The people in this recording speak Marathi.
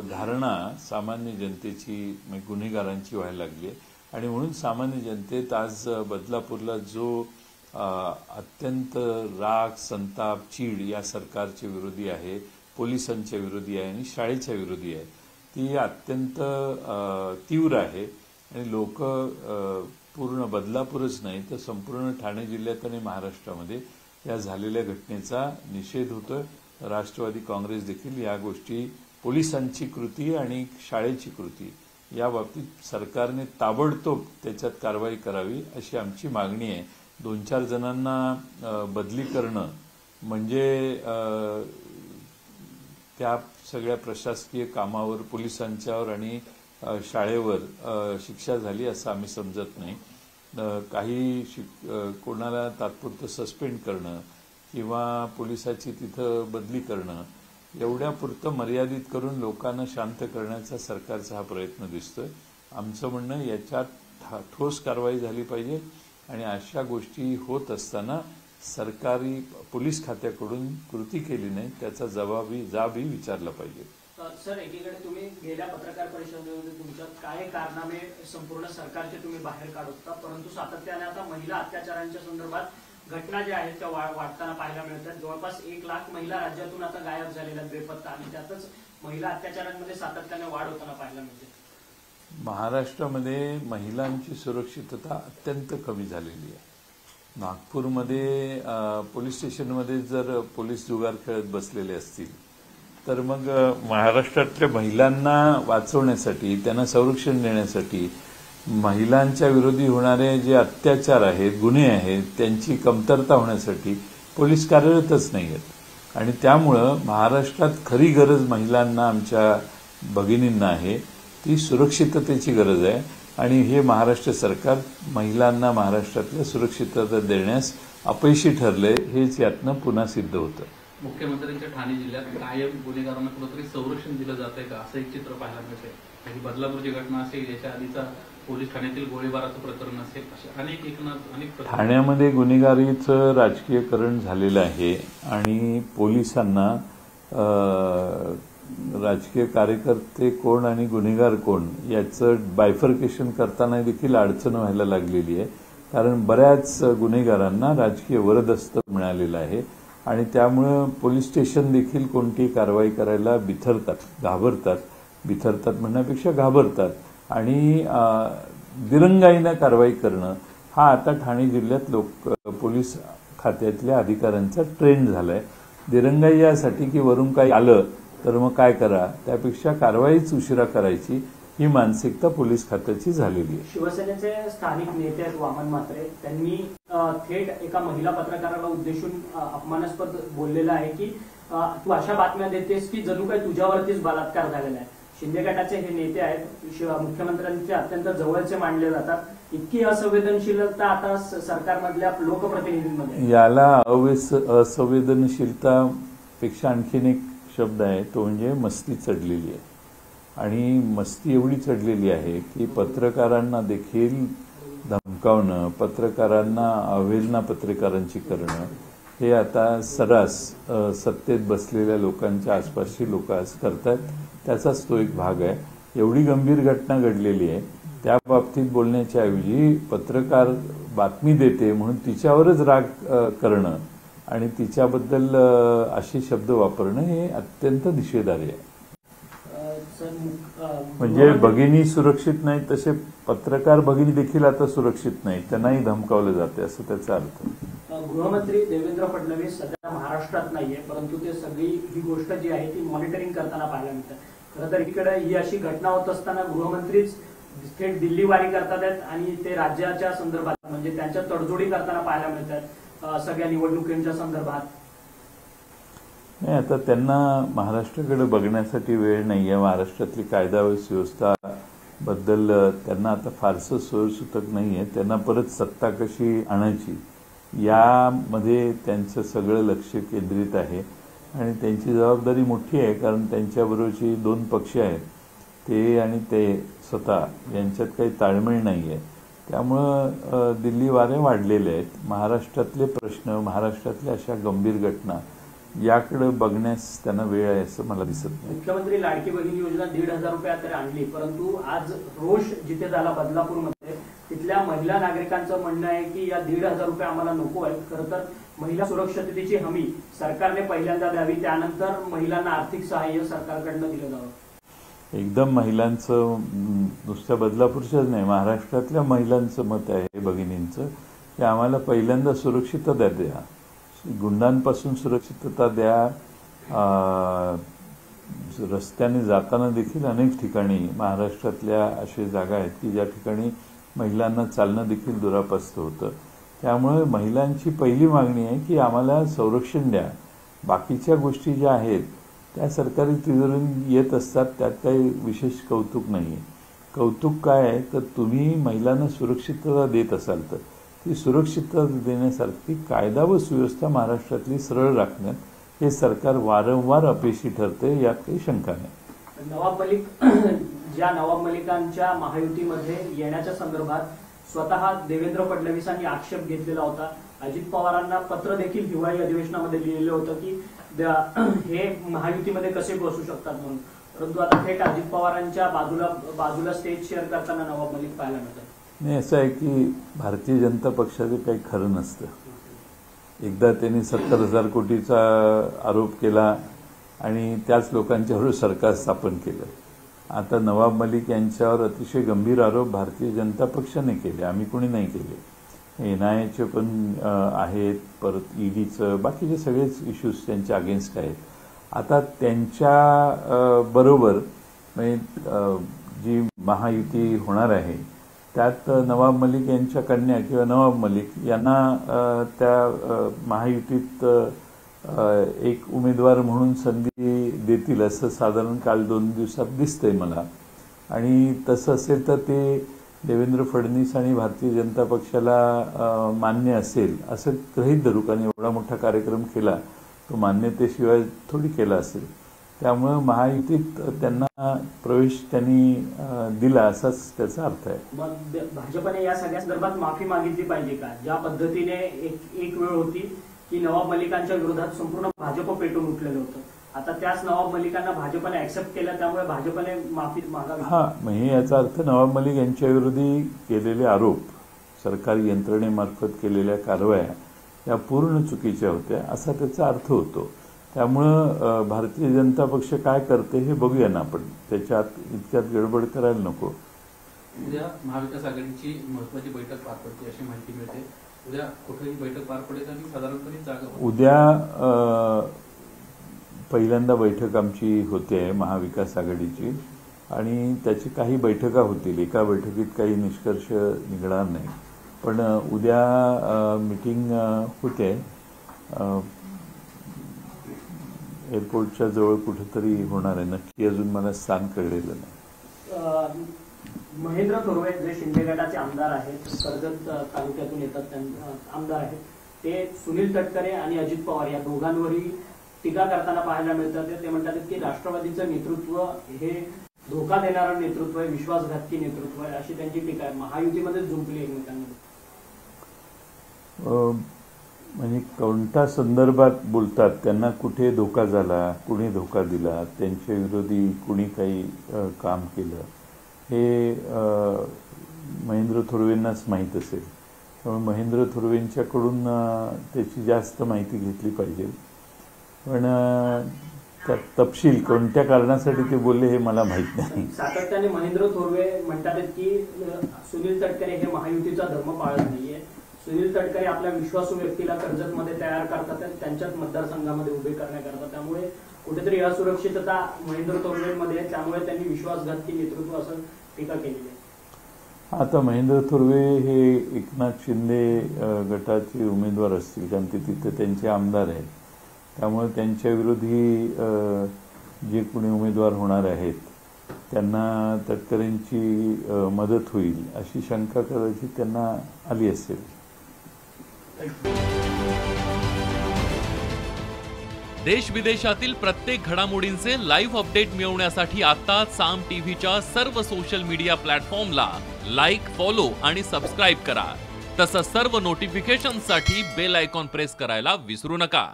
धारणा सामान्य जनतेची म्हणजे गुन्हेगारांची व्हायला लागली आहे आणि म्हणून सामान्य जनतेत आज बदलापूरला जो अत्यंत राग संताप चीड या सरकारच्या विरोधी आहे, पोलिसांच्या विरोधी आहे आणि शाळेच्या विरोधी आहे, ती अत्यंत तीव्र आहे आणि लोक पूर्ण बदलापूरच नाही तर संपूर्ण ठाणे जिल्ह्यात आणि महाराष्ट्रामध्ये या झालेल्या घटनेचा निषेध होतोय. राष्ट्रवादी काँग्रेस देखील या गोष्टी पोलिसांची कृती आणि शाळेची कृती या बाबतीत सरकारने ताबडतोब त्याच्यात कारवाई करावी अशी आमची मागणी आहे. 2-4 जणांना बदली करणं म्हणजे त्या सगळ्या प्रशासकीय कामावर पोलिसांच्यावर आणि शाळेवर शिक्षा झाली असं आम्ही समजत नाही. काही कोणाला तात्पुरतं सस्पेंड करणं किंवा पोलिसाची तिथं बदली करणं एवढ्यापुरतं मर्यादित करून लोकांना शांत करण्याचा सरकारचा हा प्रयत्न दिसतोय. आमचं म्हणणं याच्यात ठोस कारवाई झाली पाहिजे आणि अशा गोष्टी होत असताना सरकारी पोलीस खात्याकडून कृती केली नाही त्याचा जाबही विचारला पाहिजे. सर, एकीकडे तुम्ही गेल्या पत्रकार परिषदेमध्ये तुमच्या काय कारनामे संपूर्ण सरकारचे तुम्ही बाहेर काढत होता, परंतु सातत्याने आता महिला अत्याचारांच्या संदर्भात घटना ज्या आहेत त्या वाढताना पाहायला मिळतात. जवळपास 1 लाख महिला राज्यातून आता गायब झालेल्या बेपत्ता आणि त्यातच महिला अत्याचारांमध्ये सातत्याने वाढ होताना पाहायला मिळते. महाराष्ट्रामध्ये महिलांची सुरक्षितता अत्यंत कमी झालेली आहे. नागपूरमध्ये पोलीस स्टेशनमध्ये जर पोलीस जुगार खेळत बसलेले असतील तर मग महाराष्ट्रातल्या महिलांना वाचवण्यासाठी त्यांना संरक्षण देण्यासाठी महिलांच्या विरोधी होणारे जे अत्याचार आहेत गुन्हे आहेत त्यांची कमतरता होण्यासाठी पोलीस कार्यरतच नाही आहेत आणि त्यामुळं महाराष्ट्रात खरी गरज महिलांना आमच्या भगिनींना आहे ती सुरक्षिततेची गरज आहे आणि हे महाराष्ट्र सरकार महिलांना महाराष्ट्रातल्या सुरक्षितता देण्यास अपयशी ठरले हेच यातनं पुन्हा सिद्ध होतं. मुख्यमंत्र्यांच्या ठाणे जिल्ह्यात कायम गुन्हेगारांना कुठेतरी संरक्षण दिलं जातंय का असं एक चित्र पाहायला मिळतंय. बदलापूरची घटना असेल, याच्या आधीचा पोलीस ठाण्यातील गोळीबाराचं प्रकरण असेल, असे अनेक ठाण्यामध्ये गुन्हेगारीचं राजकीयकरण झालेलं आहे आणि पोलिसांना राजकीय कार्यकर्ते कोण आणि गुन्हेगार कोण याचं बायफर्केशन करताना देखील अडचण व्हायला लागलेली आहे. कारण बऱ्याच गुन्हेगारांना राजकीय वरदहस्त मिळालेलं आहे आणि त्यामुळं पोलीस स्टेशन देखील कोणती कारवाई करायला बिथरतात म्हणण्यापेक्षा घाबरतात आणि दिरंगाईनं कारवाई करणं हा आता ठाणे जिल्ह्यात पोलीस खात्यातल्या अधिकाऱ्यांचा ट्रेंड झालाय. दिरंगाई यासाठी की वरून काही आलं तर मग काय करा, त्यापेक्षा कारवाईच उशिरा करायची ही मानसिकता पोलीस खात्याची झालेली आहे. शिवसेनेचे स्थानिक नेते वामन म्हात्रे त्यांनी थेट एका महिला पत्रकाराला उद्देशून अपमानास्पद बोललेलं आहे की तू अशा बातम्या देतेस की जणू काही तुझ्यावरतीच बलात्कार झालेला आहे. शिंदे गटाचे हे नेते आहेत, मुख्यमंत्र्यांचे अत्यंत जवळचे मानले जातात. इतकी असंवेदनशीलता आता सरकारमधल्या लोकप्रतिनिधींमध्ये. याला असंवेदनशीलता पेक्षा आणखीन एक शब्द आहे तो म्हणजे मस्ती चढलेली आहे आणि मस्ती एवढी चढलेली आहे की पत्रकारांना देखील धमकावणं, पत्रकारांना अवहेलना पत्रकारांची करणं हे आता सर्रास सत्तेत बसलेल्या लोकांच्या आसपासची लोक आज करतात. त्याचाच तो एक भाग आहे. एवढी गंभीर घटना घडलेली आहे त्या बाबतीत बोलण्याच्या ऐवजी पत्रकार बातमी देते म्हणून तिच्यावरच राग करणं आणि तिच्याबद्दल असे शब्द वापरणं हे अत्यंत निषेधार्ह आहे. म्हणजे भगिनी सुरक्षित नाही तसे पत्रकार भगिनी देखील आता सुरक्षित नाही, त्यांनाही धमकावलं जाते असं त्याचा अर्थ. गृहमंत्री देवेंद्र फडणवीस सध्या महाराष्ट्रात नाहीये, परंतु ते सगळी ही गोष्ट जी आहे ती मॉनिटरिंग करताना पाहायला मिळतं. खरं तर एकीकडे ही अशी घटना होत असताना गृहमंत्रीच थेट दिल्ली वारी करतात आहेत आणि ते राज्याच्या संदर्भात म्हणजे त्यांच्या तडजोडी करताना पाहायला मिळतात सगळ्या निवडणुकींच्या संदर्भात. नाही, आता त्यांना महाराष्ट्राकडे बघण्यासाठी वेळ नाही आहे. महाराष्ट्रातली कायदा व्यवस्था बद्दल त्यांना आता फारसं सोयीसुतक नाही आहे. त्यांना परत सत्ता कशी आणायची यामध्ये त्यांचं सगळं लक्ष केंद्रित आहे आणि त्यांची जबाबदारी मोठी आहे. कारण त्यांच्याबरोबरची 2 पक्ष आहेत ते आणि ते स्वतः यांच्यात काही ताळमेळ नाही आहे. त्यामुळं दिल्ली वारे वाढलेले आहेत. महाराष्ट्रातले प्रश्न, महाराष्ट्रातल्या अशा गंभीर घटना याकडे बघण्यास त्यांना वेळ आहे असं मला दिसत नाही. मुख्यमंत्री लाडकी बहीण योजना 1,500 रुपयात आणली, परंतु आज रोष जिथे झाला बदलापूरमध्ये, तिथल्या महिला नागरिकांचं म्हणणं आहे की या 1,500 रुपये आम्हाला नको आहेत. खरं तर महिला सुरक्षिततेची हमी सरकारने पहिल्यांदा द्यावी, त्यानंतर महिलांना आर्थिक सहाय्य सरकारकडनं दिलं जावं. एकदम महिलांचं, नुसत्या बदलापूरच्याच नाही, महाराष्ट्रातल्या महिलांचं मत आहे भगिनींचं की आम्हाला पहिल्यांदा सुरक्षितता द्या, गुंडांपासून सुरक्षितता द्या. रस्त्याने जाताना देखील अनेक ठिकाणी महाराष्ट्रातल्या अशा जागा आहेत की ज्या ठिकाणी महिलांना चालणं देखील दुरापस्त होतं. त्यामुळे महिलांची पहिली मागणी आहे की आम्हाला संरक्षण द्या. बाकीच्या गोष्टी ज्या आहेत त्या सरकारी तिजोरीतून येत असतात, त्यात काही विशेष कौतुक नाही आहे. कौतुक काय आहे तर तुम्ही महिलांना सुरक्षितता देत असाल तर ती सुरक्षितता देण्यासारखी कायदा व सुव्यवस्था महाराष्ट्रातली सरळ राखण्यात हे सरकार वारंवार अपयशी ठरते, यात काही शंका नाही. नवाब मलिक ज्या नवाब मलिकांच्या महायुतीमध्ये येण्याच्या संदर्भात स्वतः देवेंद्र फडणवीसांनी आक्षेप घेतलेला होता. अजित पवारांना पत्र देखील हिवाळी अधिवेशनामध्ये लिहिलेलं होतं की हे महायुतीमध्ये कसे बसू शकतात म्हणून, परंतु आता थेट अजित पवारांच्या बाजूला स्टेज शेअर करताना नवाब मलिक पाहायला मिळतात. नाही, असं आहे की भारतीय जनता पक्षाचं काही खरं नसतं. एकदा त्यांनी 70,000 कोटीचा आरोप केला आणि त्याच लोकांच्यावर सरकार स्थापन केलं. आता नवाब मलिक यांच्यावर अतिशय गंभीर आरोप भारतीय जनता पक्षाने केले, आम्ही कोणी नाही केले. NIAचे पण आहेत, परत EDचं, बाकीचे सगळेच इश्यूज त्यांच्या अगेन्स्ट आहेत. आता त्यांच्या बरोबर जी महायुती होणार आहे त्यात नवाब मलिक यांच्या कन्या किंवा नवाब मलिक यांना त्या महायुतीत एक उमेदवार म्हणून संधी देतील असं साधारण काल 2 दिवसात दिसतंय मला. आणि तसं असेल तर ते देवेंद्र फडणवीस आणि भारतीय जनता पक्षाला मान्य असेल असं गृहीत धरू, कारण एवढा मोठा कार्यक्रम केला तो मान्यतेशिवाय थोडी केला असेल. त्यामुळे महायुतीत त्यांना प्रवेश त्यांनी दिला असाच त्याचा अर्थ आहे. मग भाजपने या सगळ्या संदर्भात माफी मागितली पाहिजे का? ज्या पद्धतीने एक वेळ होती की नवाब मलिकांच्या विरोधात संपूर्ण भाजप पेटून उठलेलं होतं, आता त्याच नवाब मलिकांना भाजपने ऍक्सेप्ट केलं, त्यामुळे भाजपने माफी मागावी. हा, म्हणजे याचा अर्थ नवाब मलिक यांच्या विरोधी केलेले आरोप, सरकारी यंत्रणेमार्फत केलेल्या कारवाया या पूर्ण चुकीच्या होत्या असा त्याचा अर्थ होतो. त्यामुळं भारतीय जनता पक्ष काय करते हे बघूया ना आपण, त्याच्यात इतक्यात गडबड करायला नको. उद्या महाविकास आघाडीची महत्वाची बैठक पार पडते अशी माहिती मिळते. उद्या कुठेही बैठक पार पडेल आणि साधारणपणे जागा उद्या पहिल्यांदा बैठक आमची होते महाविकास आघाडीची आणि त्याची काही बैठका होतील. एका बैठकीत काही निष्कर्ष निघणार नाही, पण उद्या मीटिंग होते एअरपोर्टच्या जवळ कुठेतरी होणार आहे. नक्की अजून मला स्थान कळलेलं नाही. महेंद्र थोरवे जे शिंदे गटाचे आमदार आहेत, कर्जत तालुक्यातून येतात आमदार आहेत, ते सुनील तटकरे आणि अजित पवार या दोघांवरही टीका करताना पाहायला मिळतात. ते म्हणतात की राष्ट्रवादीचं नेतृत्व हे धोका देणारं नेतृत्व आहे, विश्वासघातकी नेतृत्व आहे, अशी त्यांची टीका आहे. महायुतीमध्ये जुंपली एकमेकांमध्ये. म्हणजे कोणत्या संदर्भात बोलतात, त्यांना कुठे धोका झाला, कुणी धोका दिला, त्यांच्या विरोधी कुणी काही काम केलं हे महेंद्र थोरवेंनाच माहीत असेल. त्यामुळे महेंद्र थोरवेंच्याकडून त्याची जास्त माहिती घेतली पाहिजे. पण त्यात तपशील कोणत्या कारणासाठी ते बोलले हे मला माहीत नाही. सातत्याने महेंद्र थोरवे म्हणतात की सुनील तटकरे हे महायुतीचा धर्म पाळत नाहीये. सुनील तटकरे आपल्या विश्वासू व्यक्तीला कर्जतमध्ये तयार करतात, त्यांच्याच मतदारसंघामध्ये उभे करण्याकरता. त्यामुळे कुठेतरी असुरक्षितता महेंद्र थोरवेंमध्ये आहे, त्यामुळे त्यांनी विश्वासघातकी नेतृत्व असं टीका केलेली आहे. आता महेंद्र थोरवे हे एकनाथ शिंदे गटाचे उमेदवार असतील, कारण ते तिथे त्यांचे आमदार आहेत. त्यामुळे त्यांच्या विरोधी जे कोणी उमेदवार होणार आहेत त्यांना तटकरेंची मदत होईल अशी शंका कदाचित त्यांना आली असेल. देश विदेशातील प्रत्येक घडामोडींचे लाईव्ह अपडेट मिळवण्यासाठी आता साम टीव्हीच्या सर्व सोशल मीडिया प्लॅटफॉर्मला लाईक, फॉलो आणि सबस्क्राईब करा. तसंच सर्व नोटिफिकेशनसाठी बेल आयकॉन प्रेस करायला विसरू नका.